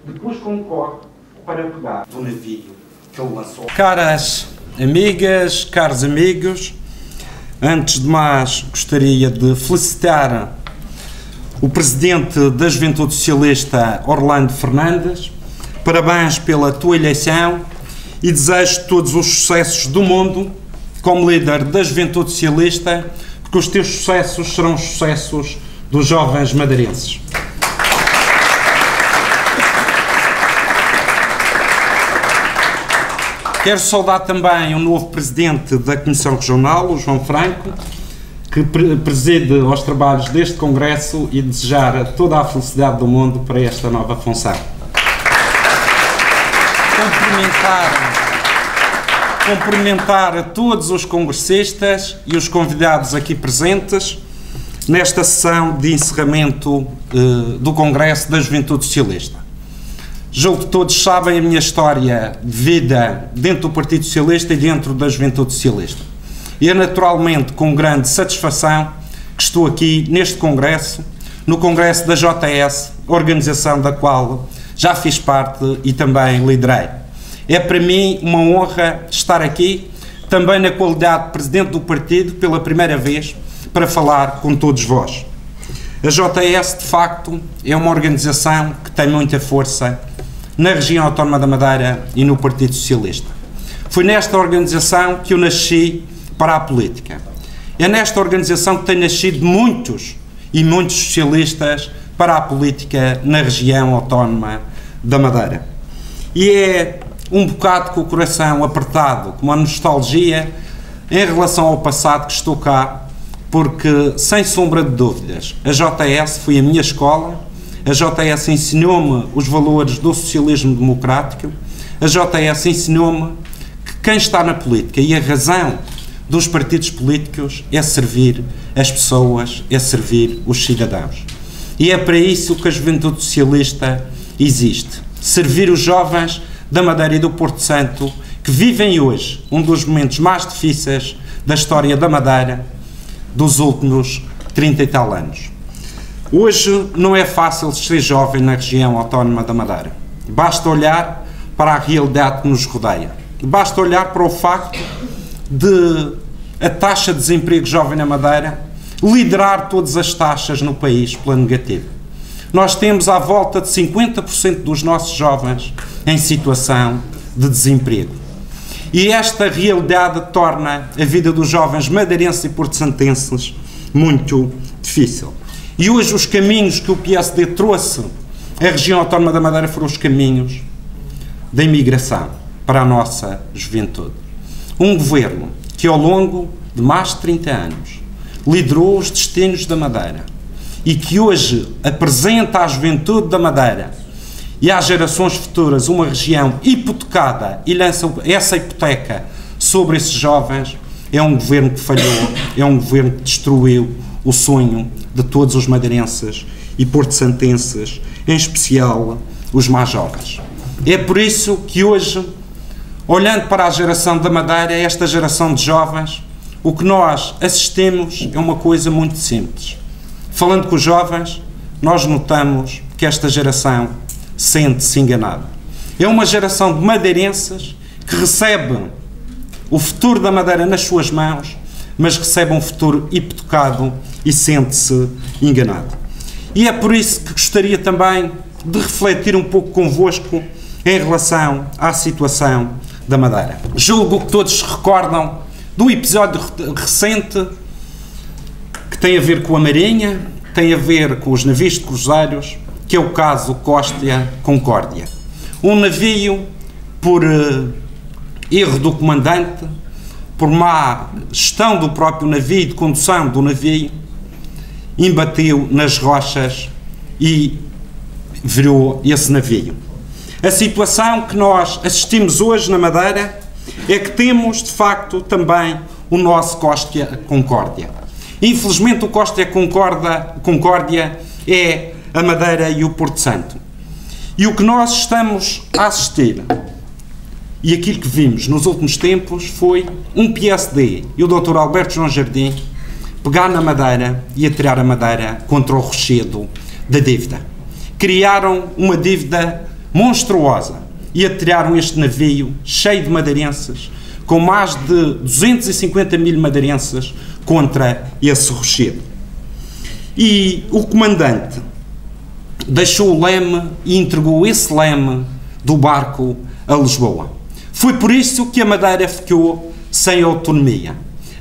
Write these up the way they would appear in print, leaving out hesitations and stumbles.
depois concorre para pegar do navio que ele lançou. Caras amigas, caros amigos, antes de mais gostaria de felicitar o Presidente da Juventude Socialista, Orlando Fernandes. Parabéns pela tua eleição e desejo todos os sucessos do mundo como líder da Juventude Socialista, porque os teus sucessos serão os sucessos dos jovens madeirenses. Quero saudar também o novo Presidente da Comissão Regional, o João Franco, que preside aos trabalhos deste Congresso, e desejar toda a felicidade do mundo para esta nova função. Cumprimentar a todos os congressistas e os convidados aqui presentes nesta sessão de encerramento do Congresso da Juventude Socialista. Julgo que todos sabem a minha história de vida dentro do Partido Socialista e dentro da Juventude Socialista. E é naturalmente com grande satisfação que estou aqui neste Congresso, no Congresso da JS, organização da qual já fiz parte e também liderei. É para mim uma honra estar aqui, também na qualidade de Presidente do Partido, pela primeira vez, para falar com todos vós. A JS, de facto, é uma organização que tem muita força na região autónoma da Madeira e no Partido Socialista. Foi nesta organização que eu nasci para a política. É nesta organização que têm nascido muitos e muitos socialistas para a política na região autónoma da Madeira. E é um bocado com o coração apertado, com uma nostalgia em relação ao passado que estou cá, porque, sem sombra de dúvidas, a JS foi a minha escola. A JS ensinou-me os valores do socialismo democrático. A JS ensinou-me que quem está na política e a razão dos partidos políticos é servir as pessoas, é servir os cidadãos. E é para isso que a Juventude Socialista existe. Servir os jovens da Madeira e do Porto Santo, que vivem hoje um dos momentos mais difíceis da história da Madeira dos últimos 30 e tal anos. Hoje não é fácil ser jovem na região autónoma da Madeira. Basta olhar para a realidade que nos rodeia. Basta olhar para o facto de a taxa de desemprego jovem na Madeira liderar todas as taxas no país pela negativa. Nós temos à volta de 50% dos nossos jovens em situação de desemprego. E esta realidade torna a vida dos jovens madeirenses e porto-santenses muito difícil. E hoje os caminhos que o PSD trouxe à região autónoma da Madeira foram os caminhos da imigração para a nossa juventude. Um governo que ao longo de mais de 30 anos liderou os destinos da Madeira e que hoje apresenta à juventude da Madeira e às gerações futuras uma região hipotecada e lança essa hipoteca sobre esses jovens, é um governo que falhou, é um governo que destruiu o sonho de todos os madeirenses e porto-santenses, em especial os mais jovens. É por isso que hoje, olhando para a geração da Madeira, esta geração de jovens, o que nós assistimos é uma coisa muito simples. Falando com os jovens, nós notamos que esta geração sente-se enganada. É uma geração de madeirenses que recebe o futuro da Madeira nas suas mãos, mas recebe um futuro hipotecado e sente-se enganado. E é por isso que gostaria também de refletir um pouco convosco em relação à situação da Madeira. Julgo que todos se recordam do episódio recente que tem a ver com a Marinha, tem a ver com os navios de cruzeiros, que é o caso Costa Concórdia. Um navio, por erro do comandante, por má gestão do próprio navio e de condução do navio, embateu nas rochas e virou esse navio. A situação que nós assistimos hoje na Madeira é que temos, de facto, também o nosso Costa Concórdia. Infelizmente, o Costa Concórdia é a Madeira e o Porto Santo. E o que nós estamos a assistir, e aquilo que vimos nos últimos tempos, foi um PSD e o Dr. Alberto João Jardim pegar na Madeira e atirar a Madeira contra o rochedo da dívida. Criaram uma dívida monstruosa e atiraram este navio cheio de madeirenses, com mais de 250 mil madeirenses contra esse rochedo. E o comandante deixou o leme e entregou esse leme do barco a Lisboa. Foi por isso que a Madeira ficou sem autonomia.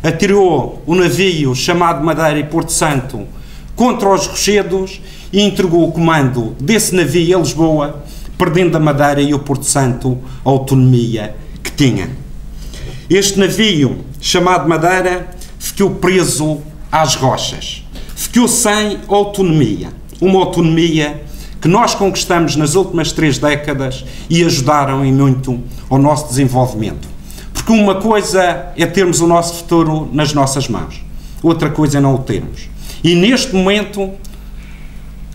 Atirou o navio chamado Madeira e Porto Santo contra os rochedos e entregou o comando desse navio a Lisboa, perdendo a Madeira e o Porto Santo a autonomia que tinha. Este navio, chamado Madeira, ficou preso às rochas. Ficou sem autonomia. Uma autonomia que nós conquistamos nas últimas 3 décadas e ajudaram em muito ao nosso desenvolvimento. Porque uma coisa é termos o nosso futuro nas nossas mãos. Outra coisa é não o termos. E neste momento,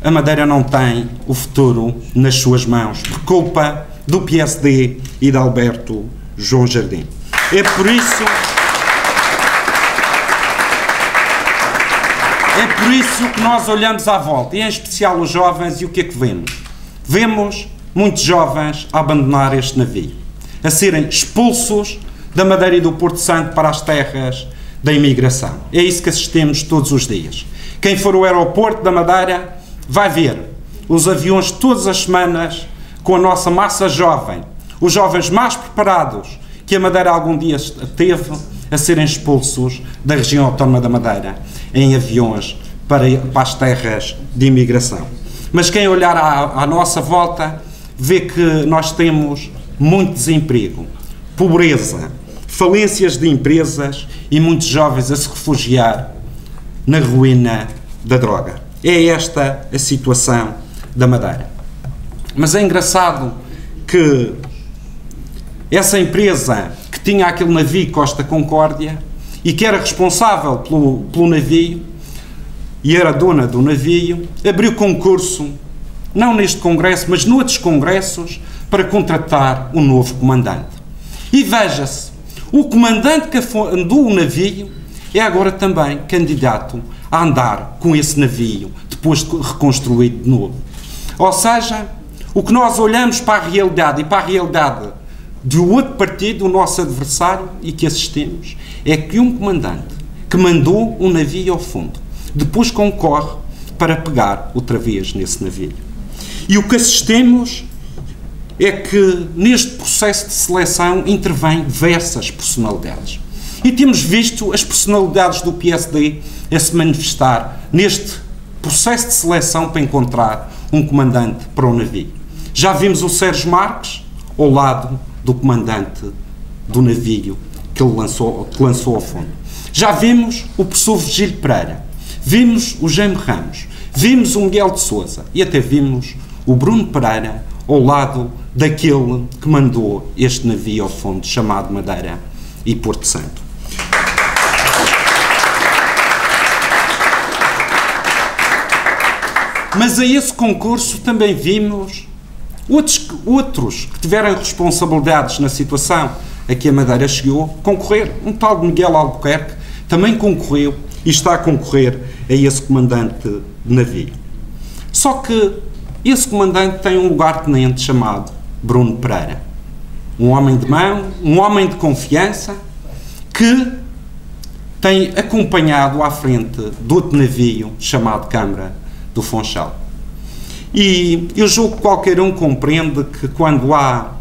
a Madeira não tem o futuro nas suas mãos, por culpa do PSD e de Alberto João Jardim. É por isso que nós olhamos à volta, e em especial os jovens, e o que é que vemos? Vemos muitos jovens a abandonar este navio, a serem expulsos da Madeira e do Porto Santo para as terras da imigração. É isso que assistimos todos os dias. Quem for ao aeroporto da Madeira vai ver os aviões todas as semanas com a nossa massa jovem, os jovens mais preparados que a Madeira algum dia teve, a serem expulsos da região autónoma da Madeira em aviões para as terras de imigração. Mas quem olhar à nossa volta vê que nós temos muito desemprego, pobreza, falências de empresas e muitos jovens a se refugiar na ruína da droga. É esta a situação da Madeira. Mas é engraçado que essa empresa que tinha aquele navio Costa Concórdia e que era responsável pelo navio e era dona do navio, abriu concurso, não neste congresso, mas noutros congressos, para contratar um novo comandante. E veja-se, o comandante que andou o navio é agora também candidato a andar com esse navio, depois de reconstruído de novo. Ou seja, o que nós olhamos para a realidade e para a realidade de outro partido, o nosso adversário, e que assistimos, é que um comandante que mandou um navio ao fundo, depois concorre para pegar outra vez nesse navio. E o que assistimos é que neste processo de seleção intervêm diversas personalidades. E temos visto as personalidades do PSD a se manifestar neste processo de seleção para encontrar um comandante para o navio. Já vimos o Sérgio Marques ao lado do comandante do navio que ele lançou ao fundo. Já vimos o professor Virgílio Pereira, vimos o Jaime Ramos, vimos o Miguel de Sousa e até vimos o Bruno Pereira ao lado daquele que mandou este navio ao fundo, chamado Madeira e Porto Santo. Mas a esse concurso também vimos outros que tiveram responsabilidades na situação a que a Madeira chegou, concorrer. Um tal de Miguel Albuquerque também concorreu e está a concorrer a esse comandante de navio. Só que esse comandante tem um lugar-tenente chamado Bruno Pereira. Um homem de mão, um homem de confiança, que tem acompanhado à frente de outro navio chamado Câmara do Funchal. E eu julgo que qualquer um compreende que quando há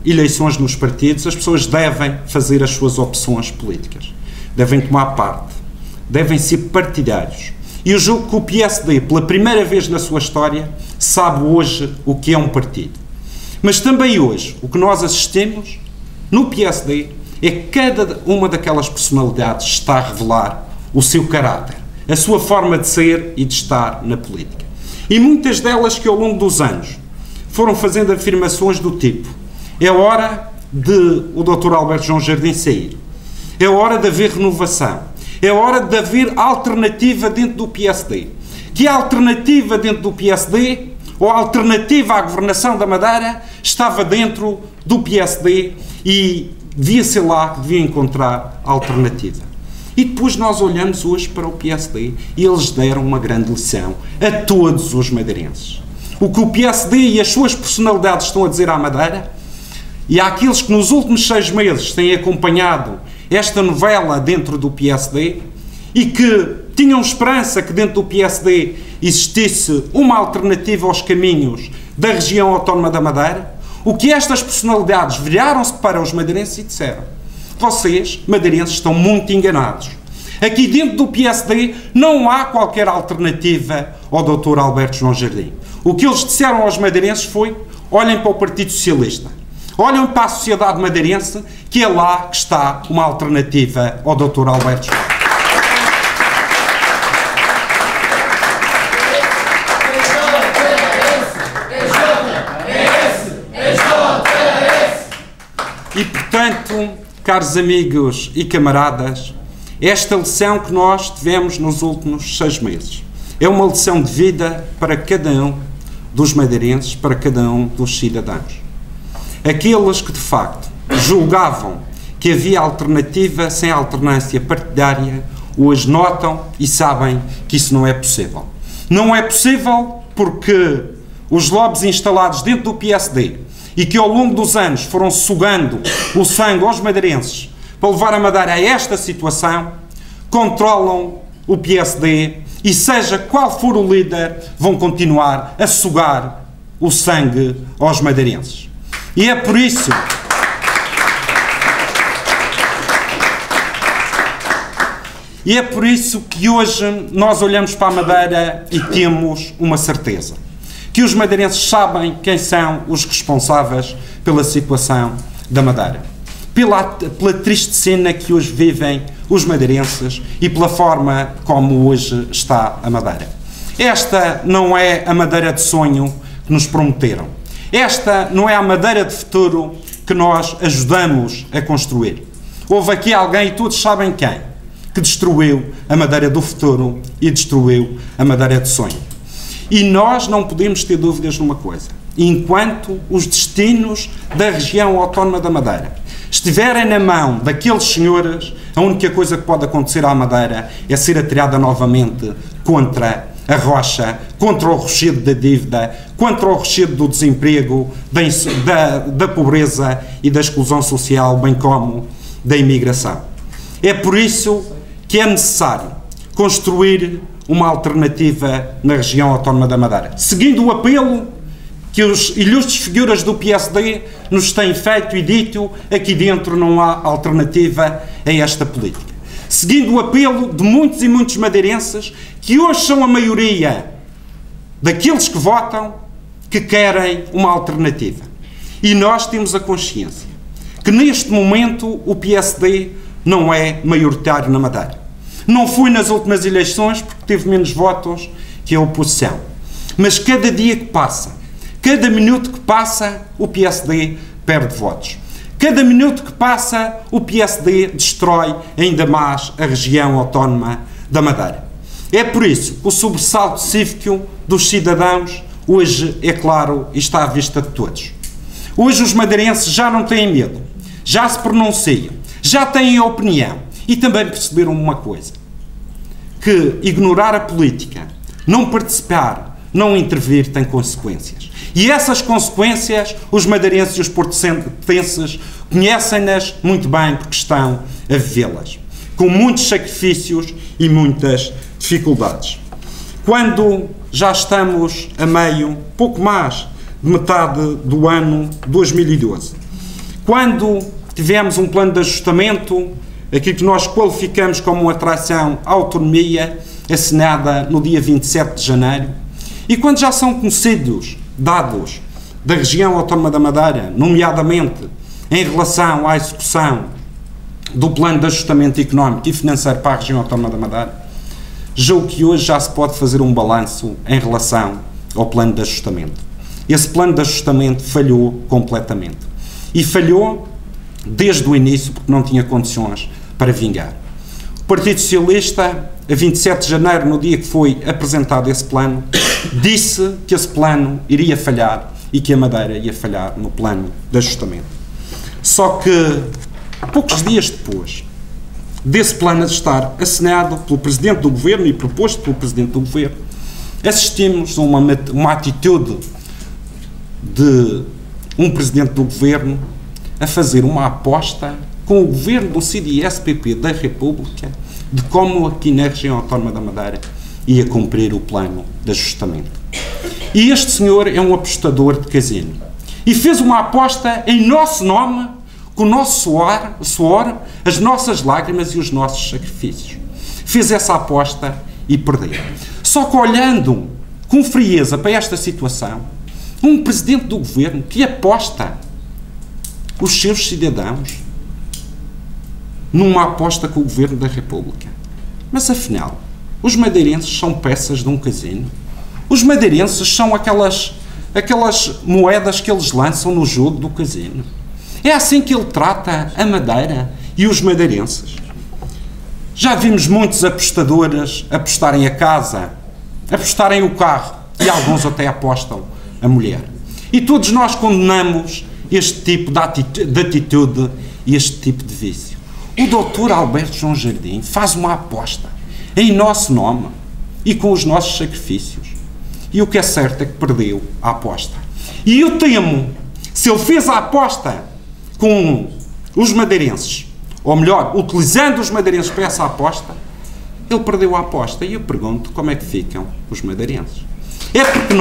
eleições nos partidos, as pessoas devem fazer as suas opções políticas, devem tomar parte, devem ser partidários. E eu julgo que o PSD, pela primeira vez na sua história, sabe hoje o que é um partido. Mas também hoje, o que nós assistimos no PSD é que cada uma daquelas personalidades está a revelar o seu caráter, a sua forma de ser e de estar na política. E muitas delas que ao longo dos anos foram fazendo afirmações do tipo: é hora de o Dr. Alberto João Jardim sair, é hora de haver renovação, é hora de haver alternativa dentro do PSD. Que a alternativa dentro do PSD, ou a alternativa à governação da Madeira, estava dentro do PSD e devia ser lá que devia encontrar a alternativa. E depois nós olhamos hoje para o PSD e eles deram uma grande lição a todos os madeirenses. o que o PSD e as suas personalidades estão a dizer à Madeira, e àqueles que nos últimos 6 meses têm acompanhado esta novela dentro do PSD e que tinham esperança que dentro do PSD existisse uma alternativa aos caminhos da região autónoma da Madeira, o que estas personalidades viraram-se para os madeirenses e disseram: vocês, madeirenses, estão muito enganados. Aqui dentro do PSD não há qualquer alternativa ao Dr. Alberto João Jardim. O que eles disseram aos madeirenses foi: olhem para o Partido Socialista, olhem para a sociedade madeirense, que é lá que está uma alternativa ao Dr. Alberto João. E, portanto, caros amigos e camaradas, esta lição que nós tivemos nos últimos 6 meses é uma lição de vida para cada um dos madeirenses, para cada um dos cidadãos. Aqueles que, de facto, julgavam que havia alternativa sem alternância partidária, hoje notam e sabem que isso não é possível. Não é possível porque os lobbies instalados dentro do PSD e que ao longo dos anos foram sugando o sangue aos madeirenses para levar a Madeira a esta situação, controlam o PSD e, seja qual for o líder, vão continuar a sugar o sangue aos madeirenses. E é por isso que hoje nós olhamos para a Madeira e temos uma certeza: que os madeirenses sabem quem são os responsáveis pela situação da Madeira, pela triste cena que hoje vivem os madeirenses e pela forma como hoje está a Madeira. Esta não é a Madeira de sonho que nos prometeram. Esta não é a Madeira de futuro que nós ajudamos a construir. Houve aqui alguém, e todos sabem quem, que destruiu a Madeira do futuro e destruiu a Madeira de sonho. E nós não podemos ter dúvidas numa coisa: enquanto os destinos da região autónoma da Madeira estiverem na mão daqueles senhores, a única coisa que pode acontecer à Madeira é ser atirada novamente contra a rocha, contra o rochedo da dívida, contra o rochedo do desemprego, da pobreza e da exclusão social, bem como da imigração. É por isso que é necessário construir uma alternativa na região autónoma da Madeira, seguindo o apelo que os ilustres figuras do PSD nos têm feito e dito: aqui dentro não há alternativa a esta política. Seguindo o apelo de muitos e muitos madeirenses, que hoje são a maioria daqueles que votam, que querem uma alternativa. E nós temos a consciência que neste momento o PSD não é maioritário na Madeira. Não foi nas últimas eleições porque teve menos votos que a oposição. Mas cada dia que passa, cada minuto que passa, o PSD perde votos. Cada minuto que passa, o PSD destrói ainda mais a região autónoma da Madeira. É por isso que o sobressalto cívico dos cidadãos hoje, é claro, e está à vista de todos. Hoje os madeirenses já não têm medo, já se pronunciam, já têm opinião e também perceberam uma coisa: que ignorar a política, não participar, não intervir tem consequências. E essas consequências os madeirenses e os portenses conhecem-nas muito bem porque estão a vivê-las, com muitos sacrifícios e muitas dificuldades. Quando já estamos a meio, pouco mais de metade do ano 2012, quando tivemos um plano de ajustamento, aquilo que nós qualificamos como uma traição à autonomia, assinada no dia 27 de janeiro, e quando já são conhecidos dados da região autónoma da Madeira, nomeadamente em relação à execução do plano de ajustamento económico e financeiro para a região autónoma da Madeira, julgo que hoje já se pode fazer um balanço em relação ao plano de ajustamento. Esse plano de ajustamento falhou completamente. E falhou desde o início porque não tinha condições para vingar. O Partido Socialista, a 27 de janeiro, no dia que foi apresentado esse plano, disse que esse plano iria falhar e que a Madeira ia falhar no plano de ajustamento. Só que, poucos dias depois desse plano estar assinado pelo Presidente do Governo e proposto pelo Presidente do Governo, assistimos a uma atitude de um Presidente do Governo a fazer uma aposta com o Governo do CDS-PP da República de como aqui na região autónoma da Madeira ia cumprir o plano de ajustamento. E este senhor é um apostador de casino. E fez uma aposta em nosso nome, com o nosso suor, as nossas lágrimas e os nossos sacrifícios. Fez essa aposta e perdeu. Só que olhando com frieza para esta situação, um Presidente do Governo que aposta os seus cidadãos numa aposta com o Governo da República. Mas afinal, os madeirenses são peças de um casino? Os madeirenses são aquelas moedas que eles lançam no jogo do casino? É assim que ele trata a Madeira e os madeirenses? Já vimos muitos apostadores apostarem a casa, apostarem o carro e alguns até apostam a mulher. E todos nós condenamos este tipo de atitude e este tipo de vício. O Dr. Alberto João Jardim faz uma aposta em nosso nome e com os nossos sacrifícios. E o que é certo é que perdeu a aposta. E eu temo, se ele fez a aposta com os madeirenses, ou melhor, utilizando os madeirenses para essa aposta, ele perdeu a aposta. E eu pergunto como é que ficam os madeirenses. É porque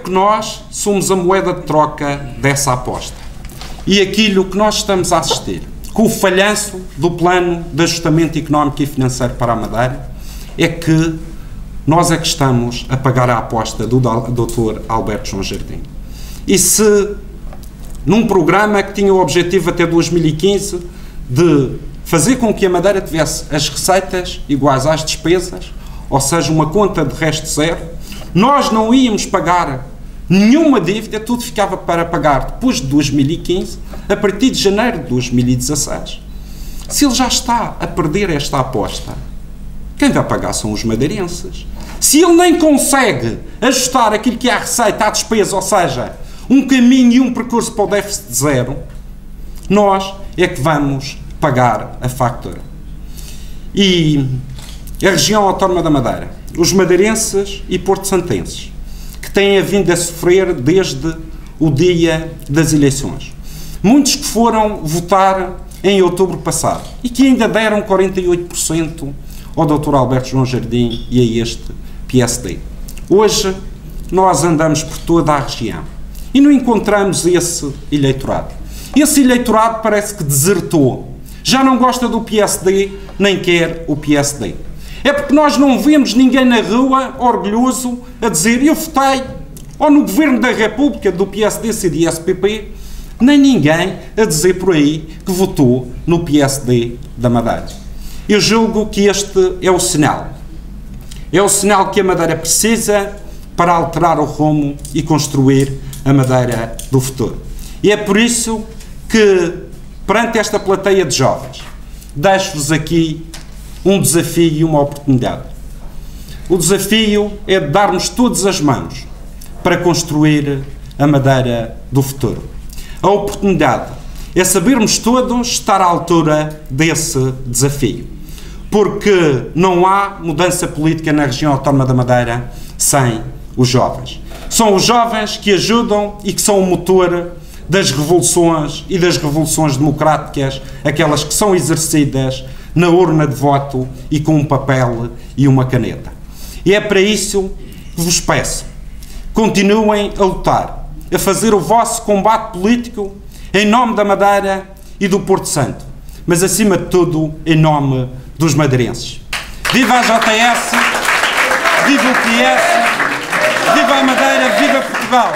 nós somos a moeda de troca dessa aposta. E aquilo que nós estamos a assistir, com o falhanço do plano de ajustamento económico e financeiro para a Madeira, é que nós é que estamos a pagar a aposta do Dr. Alberto João Jardim. E se num programa que tinha o objetivo até 2015 de fazer com que a Madeira tivesse as receitas iguais às despesas, ou seja, uma conta de resto zero, nós não íamos pagar nenhuma dívida, tudo ficava para pagar depois de 2015, a partir de janeiro de 2016. Se ele já está a perder esta aposta, quem vai pagar são os madeirenses. Se ele nem consegue ajustar aquilo que é a receita à despesa, ou seja, um caminho e um percurso para o déficit zero, nós é que vamos pagar a fatura. E a região autónoma da Madeira, os madeirenses e porto-santenses, que têm vindo a sofrer desde o dia das eleições. Muitos que foram votar em outubro passado e que ainda deram 48% ao Dr. Alberto João Jardim e a este PSD. Hoje, nós andamos por toda a região e não encontramos esse eleitorado. Esse eleitorado parece que desertou. Já não gosta do PSD, nem quer o PSD. É porque nós não vemos ninguém na rua, orgulhoso, a dizer eu votei ou no Governo da República do PSD, CDS-PP, nem ninguém a dizer por aí que votou no PSD da Madeira. Eu julgo que este é o sinal. É o sinal que a Madeira precisa para alterar o rumo e construir a Madeira do futuro. E é por isso que, perante esta plateia de jovens, deixo-vos aqui um desafio e uma oportunidade. O desafio é de darmos todas as mãos para construir a Madeira do futuro. A oportunidade é sabermos todos estar à altura desse desafio, porque não há mudança política na região autónoma da Madeira sem os jovens. São os jovens que ajudam e que são o motor das revoluções e das revoluções democráticas, aquelas que são exercidas na urna de voto e com um papel e uma caneta. E é para isso que vos peço, continuem a lutar, a fazer o vosso combate político em nome da Madeira e do Porto Santo, mas acima de tudo em nome dos madeirenses. Viva a JS, viva o PS, viva a Madeira, viva Portugal!